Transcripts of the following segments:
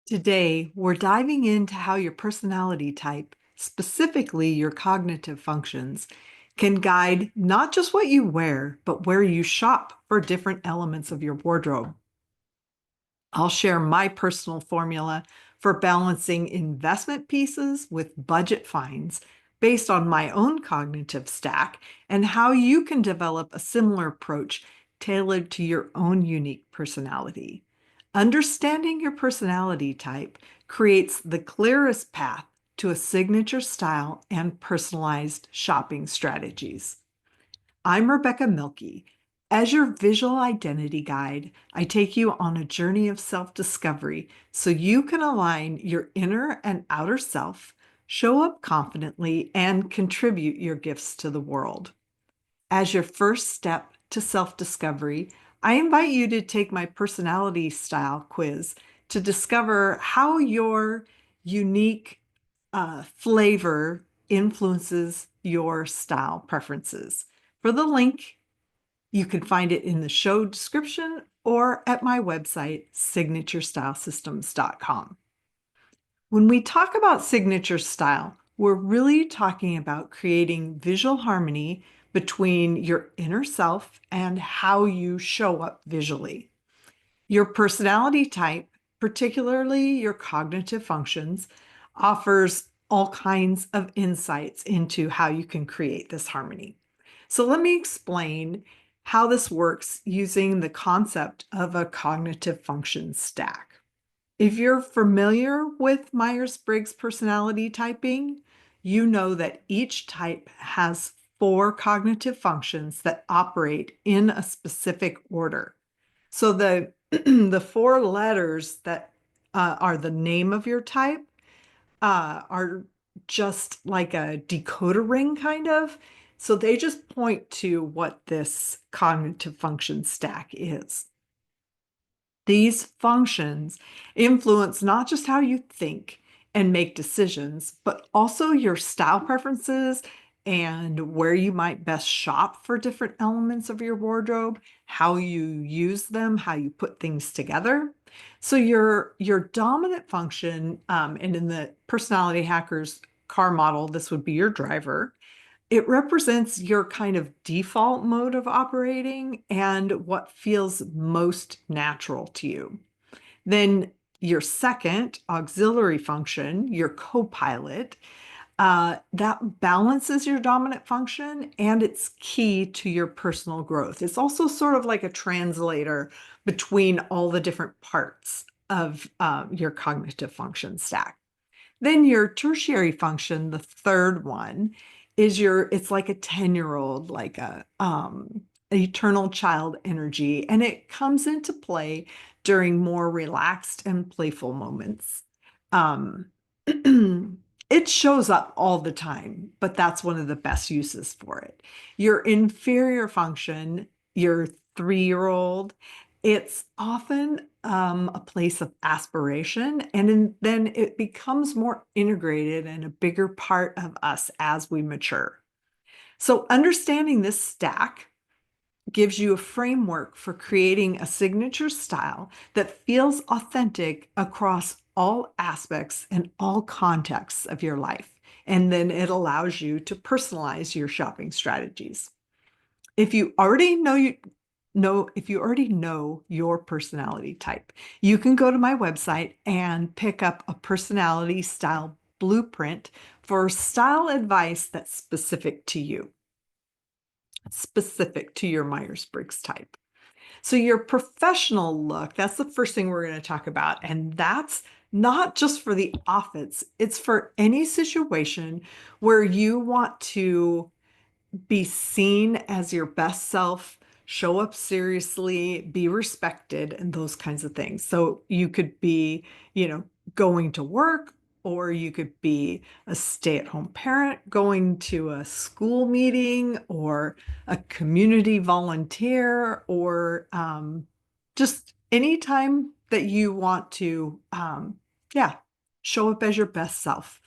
Today, we're diving into how your personality type, specifically your cognitive functions, can guide not just what you wear, but where you shop for different elements of your wardrobe. I'll share my personal formula for balancing investment pieces with budget finds based on my own cognitive stack and how you can develop a similar approach tailored to your own unique personality. Understanding your personality type creates the clearest path to a signature style and personalized shopping strategies. I'm Rebecca Mielke. As your visual identity guide, I take you on a journey of self-discovery so you can align your inner and outer self, show up confidently, and contribute your gifts to the world. As your first step to self-discovery, I invite you to take my personality style quiz to discover how your unique flavor influences your style preferences. For the link, you can find it in the show description or at my website, signaturestylesystems.com. When we talk about signature style, we're really talking about creating visual harmony between your inner self and how you show up visually. Your personality type, particularly your cognitive functions, offers all kinds of insights into how you can create this harmony. So let me explain how this works using the concept of a cognitive function stack. If you're familiar with Myers-Briggs personality typing, you know that each type has four cognitive functions that operate in a specific order. So the the four letters that are the name of your type are just like a decoder ring kind of. So they just point to what this cognitive function stack is. These functions influence not just how you think and make decisions, but also your style preferences and where you might best shop for different elements of your wardrobe, how you use them, how you put things together. So your dominant function, and in the personality hackers car model, this would be your driver. It represents your kind of default mode of operating and what feels most natural to you. Then your second auxiliary function, your co-pilot, that balances your dominant function and it's key to your personal growth. It's also sort of like a translator between all the different parts of your cognitive function stack. Then your tertiary function, the third one, is it's like a 10-year-old, like a eternal child energy, and it comes into play during more relaxed and playful moments. Um, it shows up all the time, but that's one of the best uses for it. Your inferior function, your 3-year-old, it's often a place of aspiration, and then it becomes more integrated and a bigger part of us as we mature. So, understanding this stack gives you a framework for creating a signature style that feels authentic across all aspects and all contexts of your life. And then it allows you to personalize your shopping strategies. If you already if you already know your personality type, you can go to my website and pick up a personality style blueprint for style advice that's specific to your Myers-Briggs type. So your professional look, that's the first thing we're going to talk about. And that's not just for the office, it's for any situation where you want to be seen as your best self, show up seriously, be respected, and those kinds of things. So you could be, going to work, or you could be a stay-at-home parent going to a school meeting, or a community volunteer, or just anytime that you want to, yeah, show up as your best self.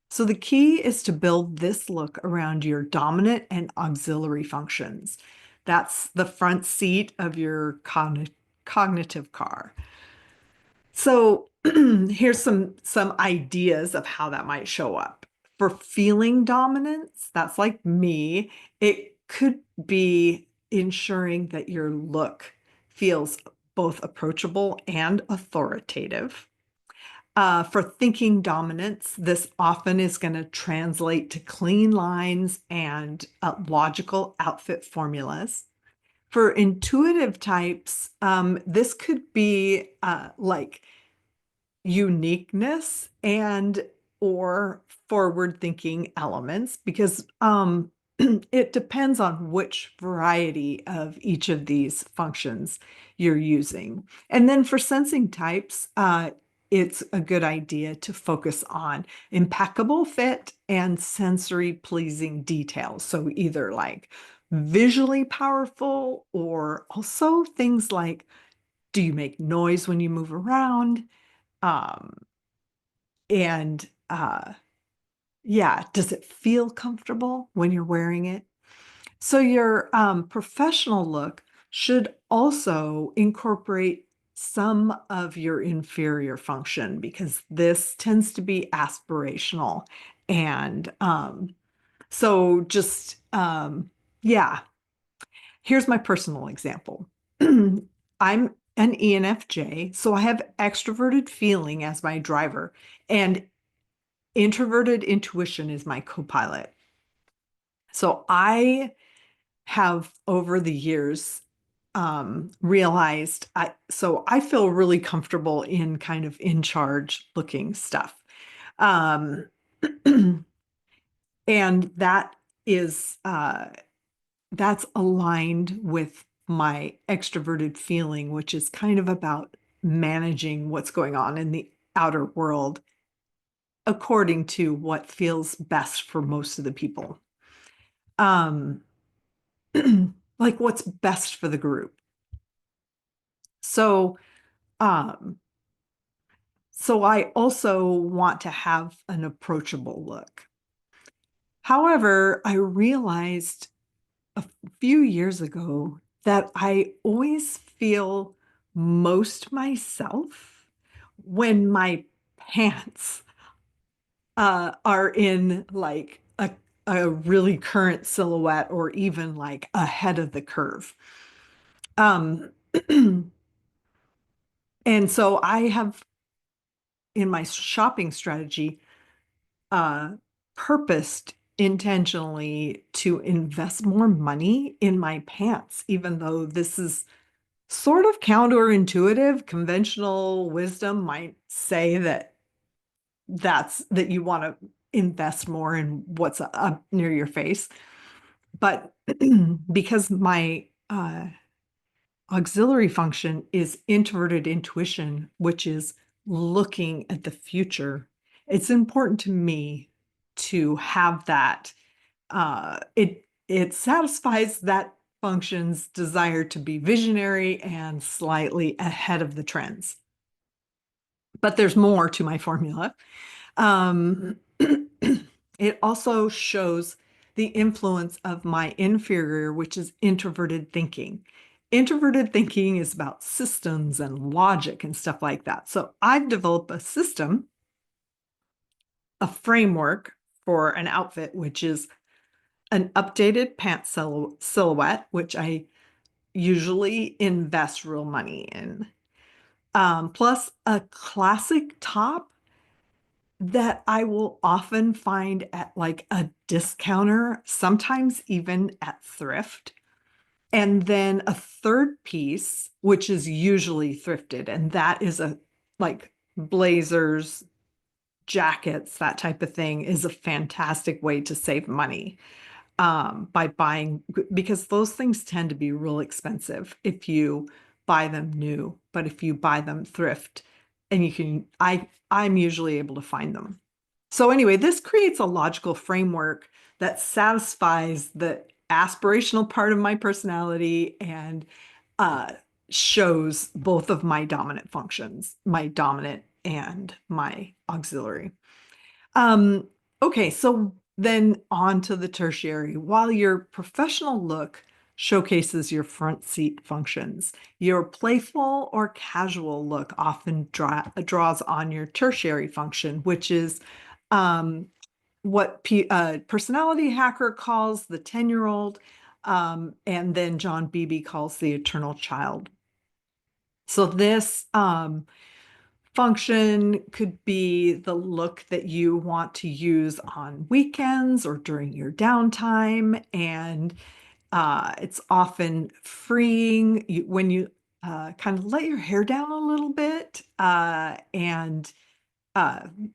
So the key is to build this look around your dominant and auxiliary functions. That's the front seat of your cognitive car. So Here's some ideas of how that might show up. For feeling dominance, that's like me. It could be ensuring that your look feels both approachable and authoritative. For thinking dominance, this often is going to translate to clean lines and logical outfit formulas. For intuitive types, this could be like uniqueness and or forward thinking elements because it depends on which variety of each of these functions you're using. And then for sensing types, it's a good idea to focus on impeccable fit and sensory pleasing details. So either like visually powerful or also things like, do you make noise when you move around? Um, and yeah, does it feel comfortable when you're wearing it? So your professional look should also incorporate some of your inferior function because this tends to be aspirational. And so just yeah, here's my personal example. I'm an ENFJ, so I have extroverted feeling as my driver, and introverted intuition is my co-pilot. So I have over the years realized I feel really comfortable in kind of in charge looking stuff. Um, and is that's aligned with my extroverted feeling, which is kind of about managing what's going on in the outer world according to what feels best for most of the people. Um, like what's best for the group. So, um, so I also want to have an approachable look. However, I realized a few years ago that I always feel most myself when my pants are in like a really current silhouette or even like ahead of the curve. Um, and so I have in my shopping strategy uh, purposed intentionally to invest more money in my pants, even though this is sort of counterintuitive. Conventional wisdom might say that that you want to invest more in what's up near your face. But because my auxiliary function is introverted intuition, which is looking at the future, it's important to me to have that. It satisfies that function's desire to be visionary and slightly ahead of the trends. But there's more to my formula. Um, it also shows the influence of my inferior, which is introverted thinking. Introverted thinking is about systems and logic and stuff like that. So I've developed a system, a framework for an outfit, which is an updated pant silhouette, which I usually invest real money in, plus a classic top that I will often find at like a discounter, sometimes even at thrift. And then a third piece, which is usually thrifted, and that is a like blazers, jackets, that type of thing is a fantastic way to save money by buying, because those things tend to be real expensive if you buy them new, but if you buy them thrift, and I'm usually able to find them. So anyway, this creates a logical framework that satisfies the aspirational part of my personality and uh, shows both of my dominant functions, my dominant and my auxiliary. Um, okay, so then on to the tertiary. While your professional look showcases your front seat functions. Your playful or casual look often draws on your tertiary function, which is um, what personality hacker calls the 10-year-old, and then John Beebe calls the eternal child. So this function could be the look that you want to use on weekends or during your downtime. And it's often freeing when you kind of let your hair down a little bit uh, and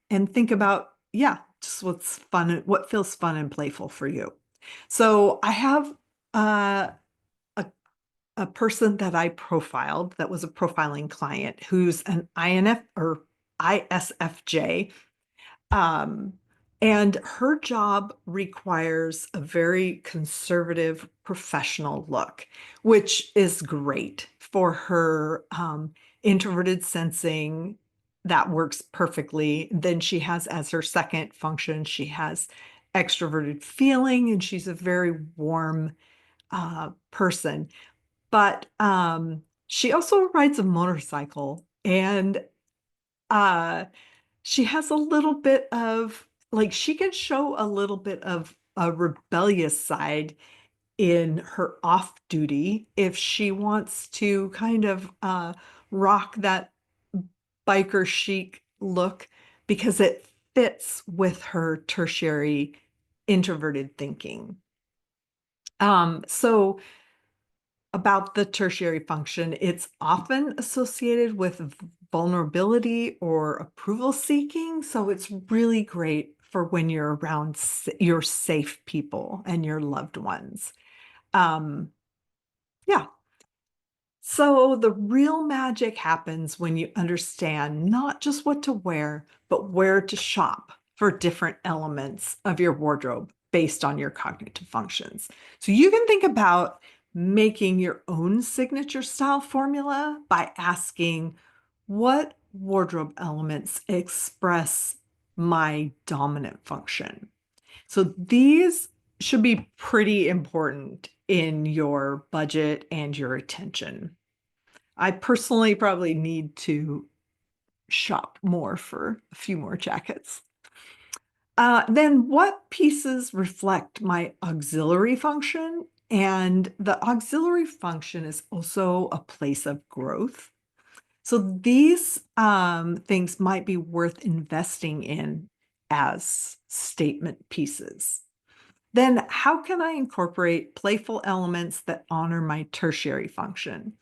think about, yeah, just what's fun, what feels fun and playful for you. So I have uh, a a person that I profiled that was a profiling client who's an INF or ISFJ. Um, and her job requires a very conservative professional look, which is great for her introverted sensing. That works perfectly. Then she has, as her second function, she has extroverted feeling, and she's a very warm person. But she also rides a motorcycle, and uh, she has a little bit of like she can show a little bit of a rebellious side in her off duty if she wants to kind of rock that biker chic look because it fits with her tertiary introverted thinking. So about the tertiary function, it's often associated with vulnerability or approval seeking. So it's really great for when you're around your safe people and your loved ones. Um, yeah. So the real magic happens when you understand not just what to wear, but where to shop for different elements of your wardrobe based on your cognitive functions. So you can think about making your own signature style formula by asking, what wardrobe elements express my dominant function? So these should be pretty important in your budget and your attention. I personally probably need to shop more for a few more jackets. Then what pieces reflect my auxiliary function? And the auxiliary function is also a place of growth. So these things might be worth investing in as statement pieces. Then how can I incorporate playful elements that honor my tertiary function?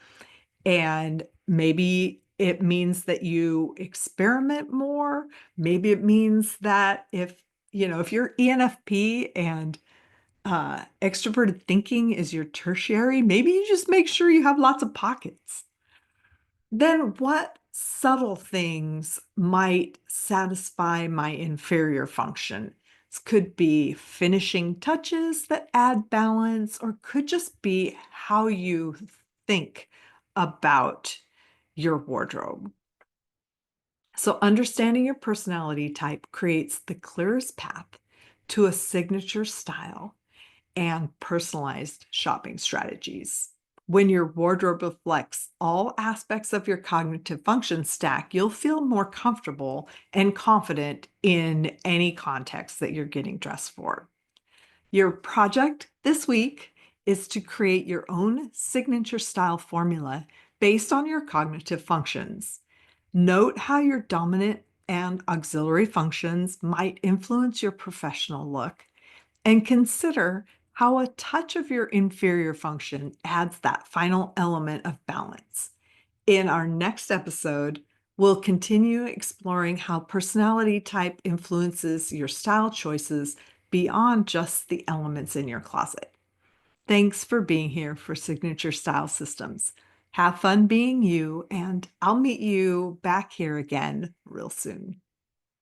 And maybe it means that you experiment more. Maybe it means that if you're ENFP and extroverted thinking is your tertiary, maybe you just make sure you have lots of pockets. Then what subtle things might satisfy my inferior function? This could be finishing touches that add balance, or could just be how you think about your wardrobe. So, understanding your personality type creates the clearest path to a signature style and personalized shopping strategies. When your wardrobe reflects all aspects of your cognitive function stack, you'll feel more comfortable and confident in any context that you're getting dressed for. Your project this week is to create your own signature style formula based on your cognitive functions. Note how your dominant and auxiliary functions might influence your professional look, and consider how a touch of your inferior function adds that final element of balance. In our next episode, we'll continue exploring how personality type influences your style choices beyond just the elements in your closet. Thanks for being here for Signature Style Systems. Have fun being you, and I'll meet you back here again real soon.